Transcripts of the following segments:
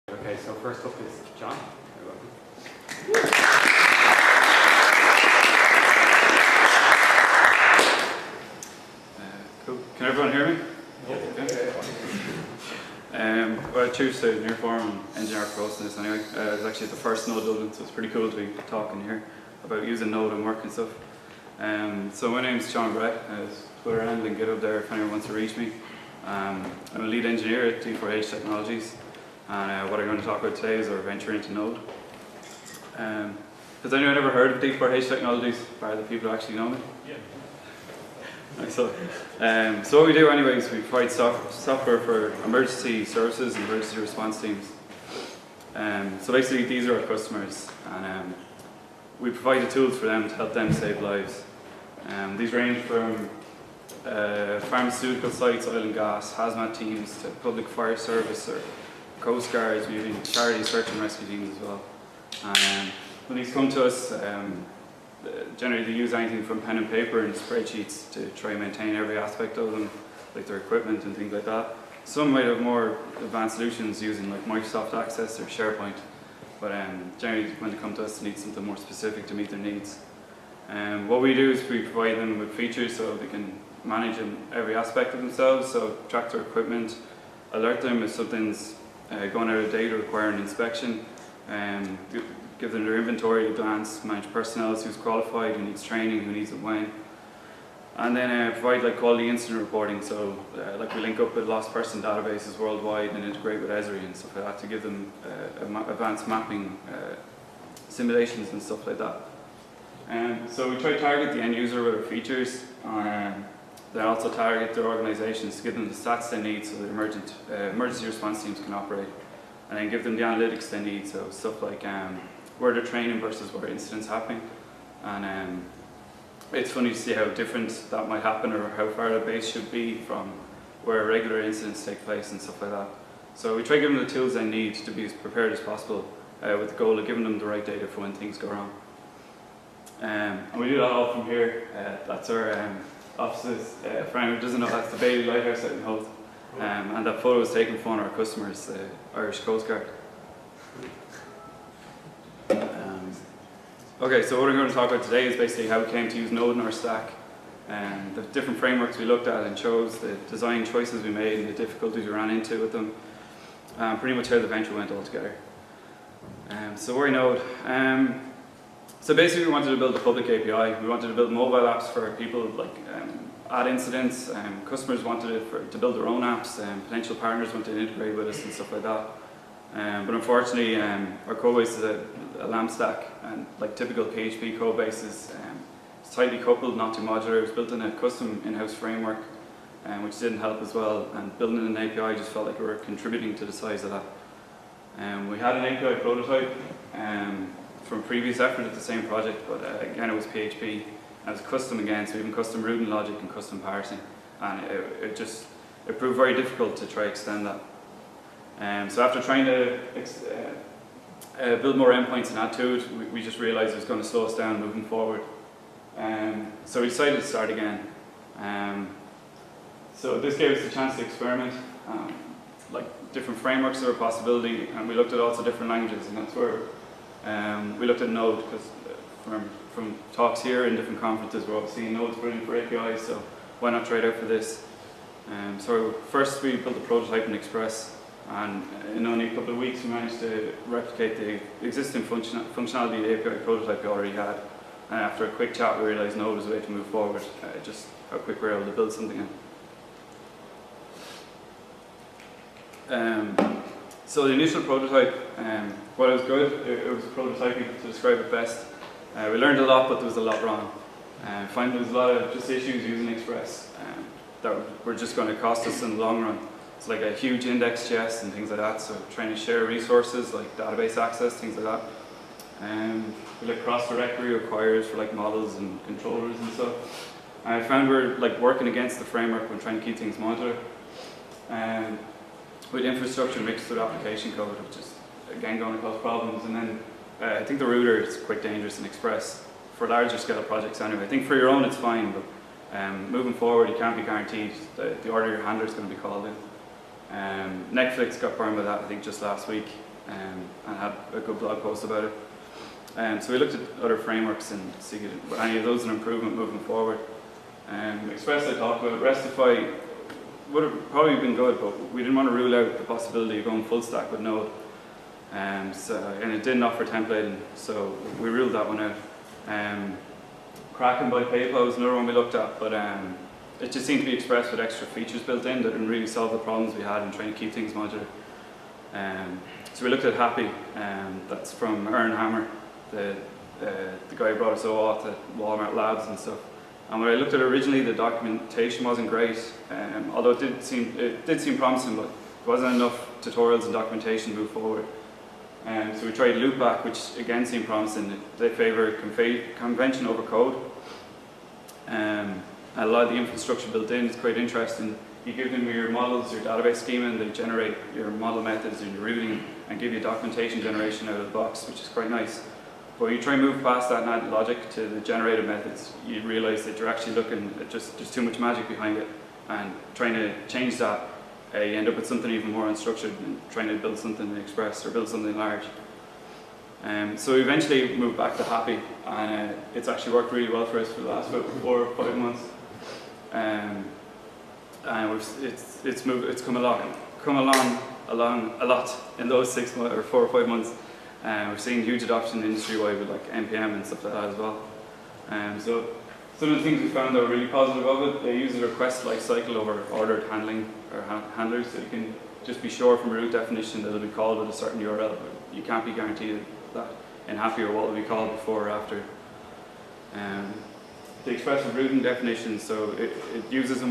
Okay, so first up is John. Cool. Can everyone hear me? Okay. Well, I choose to nearForm and engineer for hosting this anyway. It was actually the first Node Dublin, so it's pretty cool to be talking here about using Node and work and stuff. So my name is John Brett. Twitter handle and GitHub there if anyone wants to reach me. I'm a lead engineer at D4H Technologies, and what I'm going to talk about today is our venture into Node. Has anyone ever heard of D4H Technologies, by the people who actually know me? Yeah. So what we do anyway is we provide software for emergency services and emergency response teams. So basically these are our customers, and we provide the tools for them to help them save lives. These range from pharmaceutical sites, oil and gas, hazmat teams, to public fire service or coast guards, even charity search and rescue teams as well. When these come to us, generally they use anything from pen and paper and spreadsheets to try and maintain every aspect of them, like their equipment and things like that. Some might have more advanced solutions using like Microsoft Access or SharePoint, but generally when they come to us they need something more specific to meet their needs. What we do is we provide them with features so they can manage in every aspect of themselves, so track their equipment, alert them if something's going out of date or requiring inspection, give them their inventory at a glance, manage personnel, who's qualified, who needs training, who needs it when, and then provide like quality incident reporting, so like we link up with lost person databases worldwide and integrate with Esri and stuff like that to give them advanced mapping simulations and stuff like that. So we try to target the end user with our features, then also target their organizations to give them the stats they need so the emergency response teams can operate, and then give them the analytics they need, so stuff like where they're training versus where incidents happening. And it's funny to see how different that might happen or how far the base should be from where regular incidents take place and stuff like that. So we try to give them the tools they need to be as prepared as possible with the goal of giving them the right data for when things go wrong. And we do that all from here. That's our offices. For anyone who doesn't know, that's the Bailey Lighthouse out in Holt. And that photo was taken from one of our customers, the Irish Coast Guard. Okay, so what we're going to talk about today is basically how we came to use Node in our stack, and the different frameworks we looked at and chose, the design choices we made and the difficulties we ran into with them, pretty much how the venture went all together. So why Node? So basically we wanted to build a public API. We wanted to build mobile apps for people, like add incidents. Customers wanted it to build their own apps, potential partners wanted to integrate with us and stuff like that. But unfortunately, our code base is a LAMP stack, and like typical PHP code bases, it's tightly coupled, not too modular. It was built in a custom in-house framework, which didn't help as well. And building an API just felt like we were contributing to the size of that. We had an API prototype from previous effort at the same project, but again it was PHP. And it was custom again, so even custom routing logic and custom parsing, and it proved very difficult to try to extend that. So after trying to build more endpoints and add to it, we just realized it was going to slow us down moving forward. So we decided to start again. So this gave us the chance to experiment, like different frameworks are a possibility, and we looked at also different languages, and that's where we looked at Node, because from talks here and different conferences we're all seeing Node's brilliant for APIs, so why not try it out for this? So first we built a prototype in Express, and in only a couple of weeks we managed to replicate the existing functionality of the API prototype we already had. And after a quick chat we realized Node was the way to move forward, just how quick we were able to build something in. So the initial prototype, while it was good, it was prototyping to describe it best. We learned a lot, but there was a lot wrong. I find there was a lot of just issues using Express that were just going to cost us in the long run. It's like a huge index.js and things like that, so trying to share resources like database access, things like that. We like cross-directory requires for like models and controllers and stuff. I found we're like working against the framework when trying to keep things modular. With infrastructure mixed with application code, which is again going to cause problems. And then I think the router is quite dangerous in Express for larger scale projects anyway. I think for your own it's fine, but moving forward you can't be guaranteed that the order your handler is going to be called in. Netflix got burned with that I think just last week. and had a good blog post about it. So we looked at other frameworks and see if any of those an improvement moving forward. Express I talked about. Restify would have probably been good, but we didn't want to rule out the possibility of going full stack with Node. And it didn't offer templating, so we ruled that one out. Kraken by PayPal was another one we looked at, but it just seemed to be expressed with extra features built in that didn't really solve the problems we had in trying to keep things modular. So we looked at Happy, that's from Aaron Hammer, the guy who brought us OAuth at Walmart Labs and stuff. And when I looked at it originally, the documentation wasn't great, although it did seem promising, but there wasn't enough tutorials and documentation to move forward. So we tried Loopback, which again seemed promising. They favour convention over code. And a lot of the infrastructure built in is quite interesting. You give them your models, your database schema, and they generate your model methods and your routing and give you documentation generation out of the box, which is quite nice. But when you try and move past that and add logic to the generated methods, you realise that you're actually looking at there's too much magic behind it. And trying to change that, you end up with something even more unstructured and trying to build something in Express or build something large. So we eventually moved back to Happy, and it's actually worked really well for us for the last about 4 or 5 months. And it's come along a lot in those 6 months or 4 or 5 months. We're seeing huge adoption industry-wide with like NPM and stuff like that as well. So some of the things we found that were really positive of it, they use a request lifecycle over ordered handling or handlers, so you can just be sure from a root definition that it'll be called with a certain URL, but you can't be guaranteed that in Happy or what will be called before or after. The expressive routing definition, so it uses a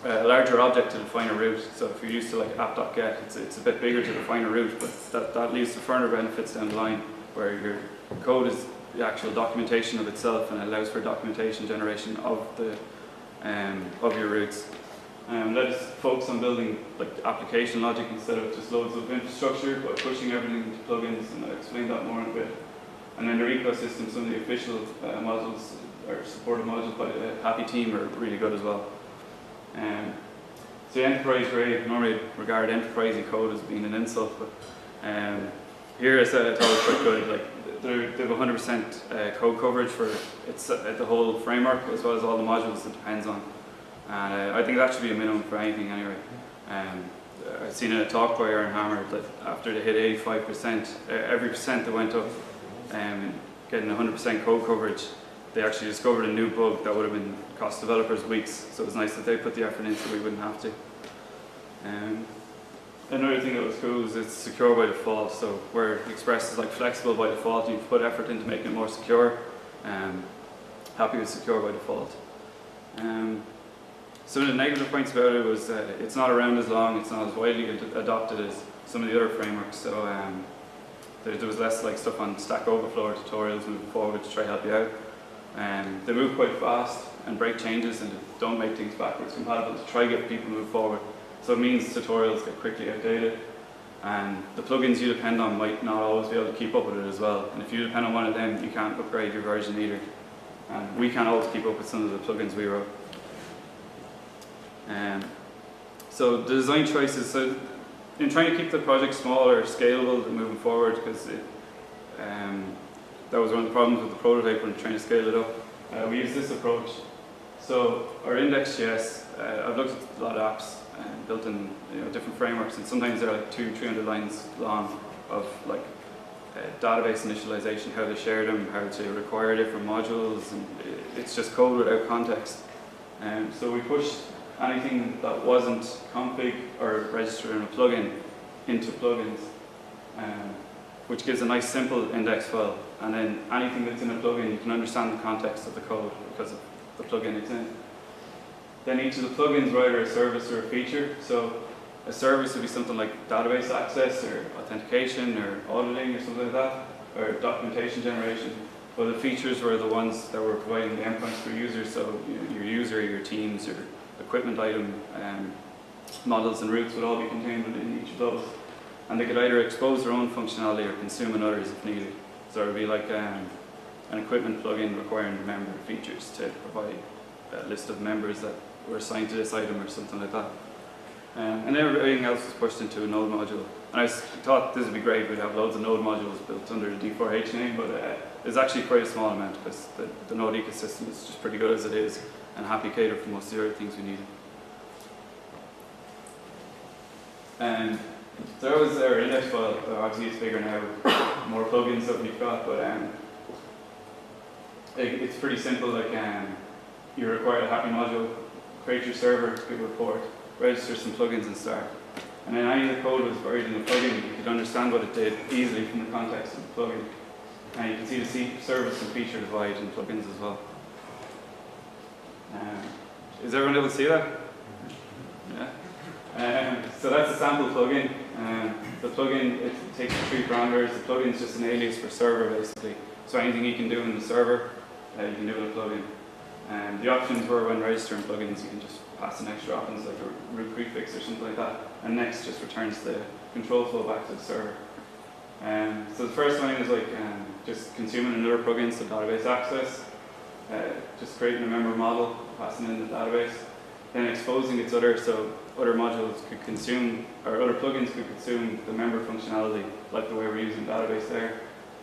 larger object to define a route. So if you're used to like app.get, it's a bit bigger to define a route, but that leads to further benefits down the line, where your code is the actual documentation of itself and allows for documentation generation of your routes. Let us focus on building like application logic instead of just loads of infrastructure by pushing everything into plugins, and I'll explain that more in a bit. And then their ecosystem, some of the official modules or supported modules by the Happy team are really good as well. So enterprise grade, normally regard enterprisey code as being an insult, but here I thought it was quite good. Like they have 100% code coverage for the whole framework as well as all the modules it depends on. And I think that should be a minimum for anything anyway. I've seen in a talk by Aaron Hammer that after they hit 85%, every percent that went up, getting 100% code coverage, they actually discovered a new bug that would have been cost developers weeks. So it was nice that they put the effort in so we wouldn't have to. Another thing that was cool is it's secure by default. So where Express is like flexible by default, you put effort into making it more secure. Happy with secure by default. Some of the negative points about it was it's not around as long, it's not as widely adopted as some of the other frameworks. So there was less like stuff on Stack Overflow or tutorials moving forward to try to help you out. They move quite fast and break changes and don't make things backwards compatible to try to get people to move forward. So it means tutorials get quickly outdated, and the plugins you depend on might not always be able to keep up with it as well. And if you depend on one of them, you can't upgrade your version either. And we can't always keep up with some of the plugins we wrote. So the design choices, so in trying to keep the project small or scalable moving forward, because that was one of the problems with the prototype when trying to scale it up. We use this approach. So our index.js, I've looked at a lot of apps built in different frameworks, and sometimes they're like 200-300 lines long of like database initialization, how they share them, how to require different modules, and it's just code without context. So we pushed anything that wasn't config or registered in a plugin into plugins, which gives a nice simple index file. And then anything that's in a plugin, you can understand the context of the code because of the plugin it's in. Then each of the plugins were either a service or a feature. So a service would be something like database access or authentication or auditing or something like that, or documentation generation. But the features were the ones that were providing the endpoints for users. So your user, your teams, your equipment item, models and routes would all be contained within each of those. And they could either expose their own functionality or consume others if needed. So it would be like an equipment plugin requiring member features to provide a list of members that were assigned to this item or something like that. And everything else was pushed into a Node module. And I thought this would be great, we'd have loads of Node modules built under the D4H name, but it's actually quite a small amount because the Node ecosystem is just pretty good as it is and happy cater for most of the other things we needed. So that was our index file. Obviously it's bigger now with more plugins that we've got, but it's pretty simple. Like you require a happy module, create your server, give a report, register some plugins and start. And then any of the code was buried in the plugin. You could understand what it did easily from the context of the plugin. And you can see the service and feature divide in plugins as well. Is everyone able to see that? Yeah. So that's a sample plugin. The plugin, it takes the 3 parameters. The plugin is just an alias for server, basically. So anything you can do in the server, you can do in a plugin. The options were when registering plugins, you can just pass in extra options like a root prefix or something like that. And next just returns the control flow back to the server. So the first line is like just consuming another plugin, so database access. Just creating a member model, passing in the database. Then exposing its other modules could consume, or other plugins could consume the member functionality, like the way we're using database there.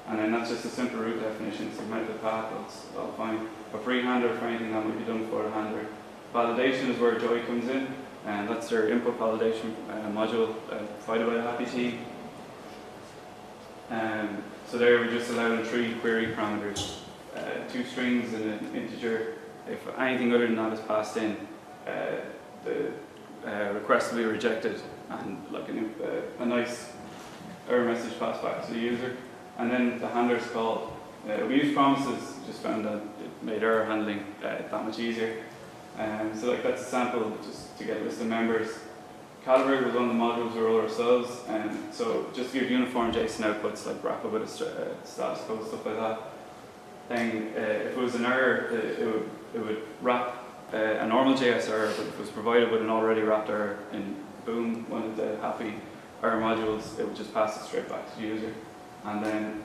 And then that's just a simple root definition, so method path, that's all fine. A free handler for anything that might be done for the handler. Validation is where Joy comes in, and that's their input validation module provided by the Happy team. So there we're just allowing 3 query parameters, 2 strings and an integer. If anything other than that is passed in, the request will be rejected, and like a nice error message passed back to the user. And then the handler's called. We use promises, just found that it made error handling that much easier. So like that's a sample just to get a list of members. Calibrate was one of the modules we wrote ourselves, and so just to give uniform JSON outputs, like wrap up with a status code, stuff like that. Then if it was an error, it would wrap a normal JS error, but if it was provided with an already wrapped error in Boom, one of the Happy error modules, it would just pass it straight back to the user. And then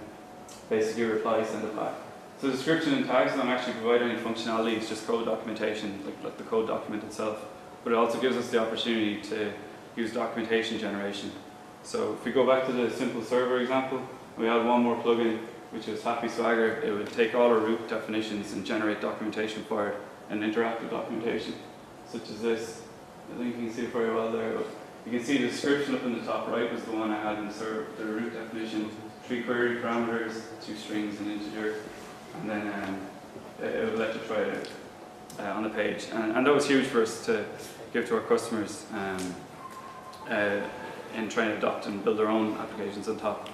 basically reply, send it back. So description and tags don't actually provide any functionality, it's just code documentation, like the code document itself. But it also gives us the opportunity to use documentation generation. So if we go back to the simple server example, we had one more plugin, which is Happy Swagger. It would take all our root definitions and generate documentation for it, and interactive documentation, such as this. I think you can see it very well there, but you can see the description up in the top right was the one I had in the root definition. 3 query parameters, 2 strings, and integer, and then it would let you try it out on the page. And that was huge for us to give to our customers in trying to adopt and build their own applications on top.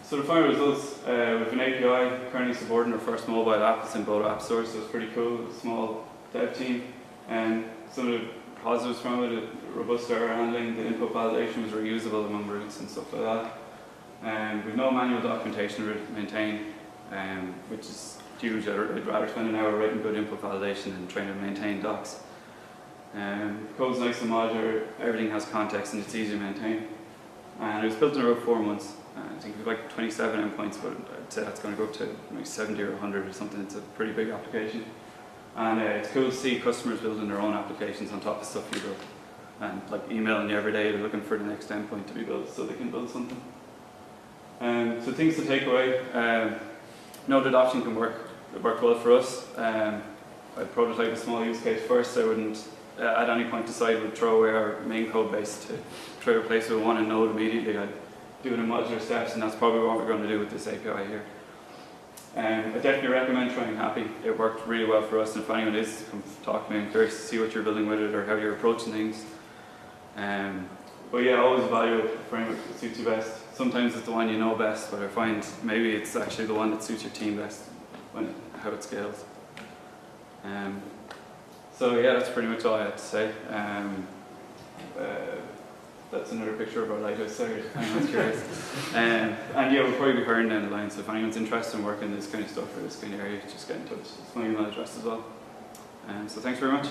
So the final results, with an API currently supporting our first mobile app. It's in both app stores, so it's pretty cool. It's a small dev team, and some of the positives from it, robust error handling, the input validation was reusable among routes and stuff like that. We've no manual documentation to maintain, which is huge. I'd rather spend an hour writing good input validation than trying to maintain docs. Code's nice and modular, everything has context and it's easy to maintain. And it was built in about 4 months. I think we've like 27 endpoints, but I'd say that's going to go up to maybe 70 or 100 or something. It's a pretty big application. And it's cool to see customers building their own applications on top of stuff you build. And like emailing you every day, they're looking for the next endpoint to be built so they can build something. So things to take away. Node adoption can work. It worked well for us. I'd prototype a small use case first. I wouldn't at any point decide we'd throw away our main code base to try to replace it with one in Node immediately. I'd do it in modular steps, and that's probably what we're going to do with this API here. I definitely recommend trying Happy. It worked really well for us, and if anyone is, come talk to me. I'm curious to see what you're building with it or how you're approaching things. But yeah, always evaluate the framework that suits you best. Sometimes it's the one you know best, but I find maybe it's actually the one that suits your team best, how it scales. So yeah, that's pretty much all I had to say. That's another picture of our lighthouse, sorry, if anyone's curious. And yeah, we'll probably be hiring down the line, so if anyone's interested in working this kind of stuff or this kind of area, just get in touch. It's my email address as well. So thanks very much.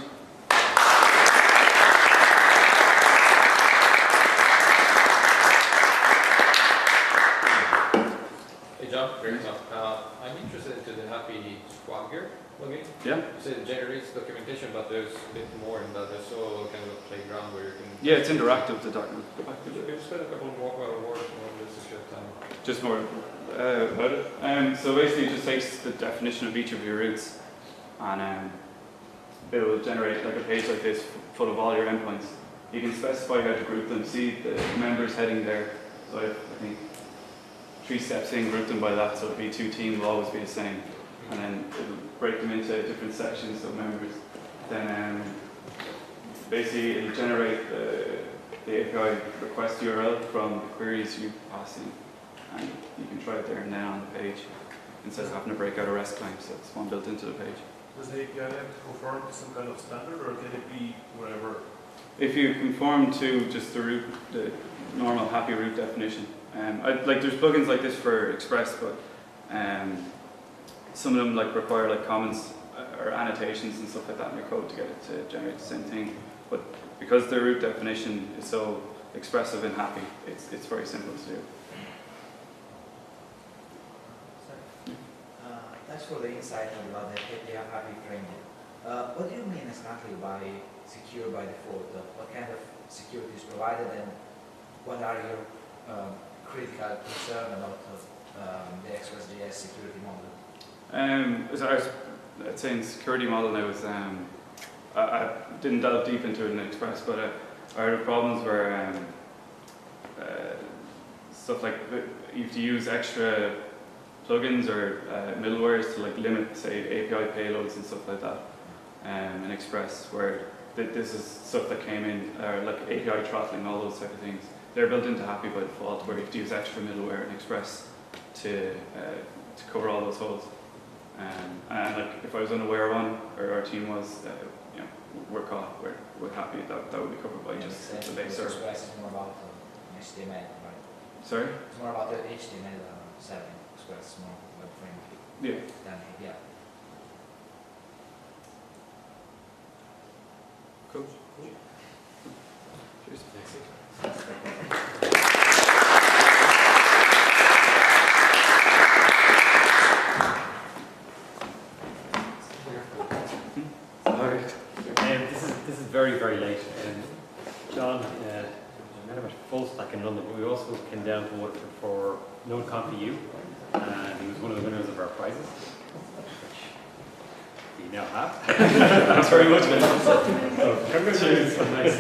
Hey John. John, great stuff. I'm interested into the Happy Swagger plugin. Yeah. You said it generates documentation, but there's a bit more in that. There's also kind of a playground where you can. Yeah, it's interactive, the document. Go back to Could you spend a couple more words on this if you have time? just more about it. So basically, it just takes the definition of each of your routes, and it will generate like a page like this full of all your endpoints. You can specify how to group them. See the members heading there. So I think 3 steps in, group them by that. So it'll be 2 teams will always be the same, and then it'll break them into different sections of members. Then basically it'll generate the API request URL from the queries you pass in, and you can try it there and then on the page instead of having to break out a REST claim. So it's one built into the page. Does the API have to conform to some kind of standard, or can it be whatever? If you conform to just the root, the normal happy root definition, like there's plugins like this for Express, but some of them like require like comments or annotations and stuff like that in your code to get it to generate the same thing. But because the root definition is so expressive and happy, it's very simple to do. Thanks for the insight about the API happy framework. What do you mean exactly by secure by default? What kind of security is provided, and what are your critical concerns about the Express.js security model? So I was saying security model now is, I didn't delve deep into it in Express, but I heard of problems where stuff like you have to use extra plugins or middlewares to like limit, say, API payloads and stuff like that in Express, where this is stuff that came in, like API throttling, all those type of things. They're built into Happy by default, where you have to use extra middleware in Express to cover all those holes. And like if I was unaware of one, or our team was, you know, we're caught, we're happy that would be covered by just the base server. Express is more about HTML, right? Sorry? It's more about the HTML setting. Express is more web framework. Yeah. Than API. Cool. Cheers. This is very, very late. John, I met him at Full Stack in London, but we also came down to work for NodeConf.eu, and he was one of the winners of our prizes, which we now have. Thanks very much, man. So, congratulations. Nice.